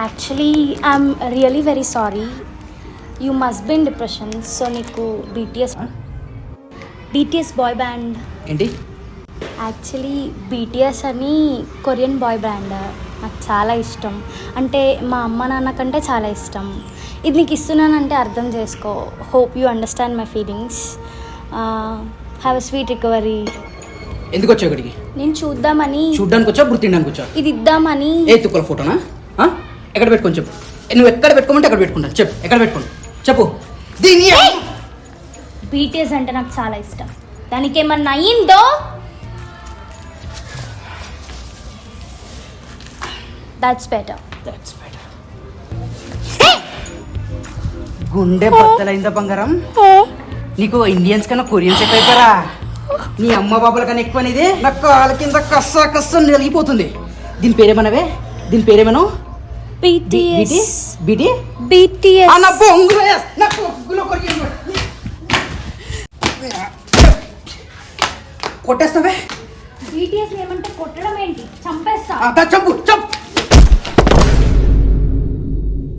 Actually I'm really very sorry. You must be in depression. So నీకు BTS bye band ఏంటి? Actually BTS అని Korean boy band నాకు చాలా ఇష్టం. అంటే మా అమ్మ నాన్న కంటే చాలా ఇష్టం. ఇది నీకు ఇస్తున్నానంటే అర్థం చేసుకో. Hope you understand my feelings. Have a sweet recovery. ఎందుకు వచ్చావు ఇక్కడికి? నేను చూద్దామని. చూడ్డానికి వచ్చా, బుర్ర తినడానికి వచ్చా? ఇది ఇద్దామని. ఏ తుక్కల ఫోటోనా? ఎక్కడ పెట్టుకొని చెప్పు. నువ్వు ఎక్కడ పెట్టుకోమంటే అక్కడ పెట్టుకుంటాను. చెప్పు ఎక్కడ పెట్టుకోండి చెప్పు. దీని బీటీఎస్ అంటే నాకు చాలా ఇష్టం. దానికి ఏమన్నా అయిందో దట్స్ బెటర్. గుండె బద్దలైందా బంగారం? నీకు ఇండియన్స్ కన్నా కొరియన్స్ ఎక్కువైపోయారా? నీ అమ్మ బాబుల కన్నా ఎక్కువ అనేది నా కాళ్ళ కింద కస్స నలిగిపోతుంది. దీని పేరేమనవే? దీని పేరేమను? బీటీఎస్. బీటీఎస్ అన్న బొంగులో నా బొంగులో కొట్టేస్తావే. బీటీఎస్ ఏమంటే కొట్టడం ఏంటి? చంపేస్తా. చంపు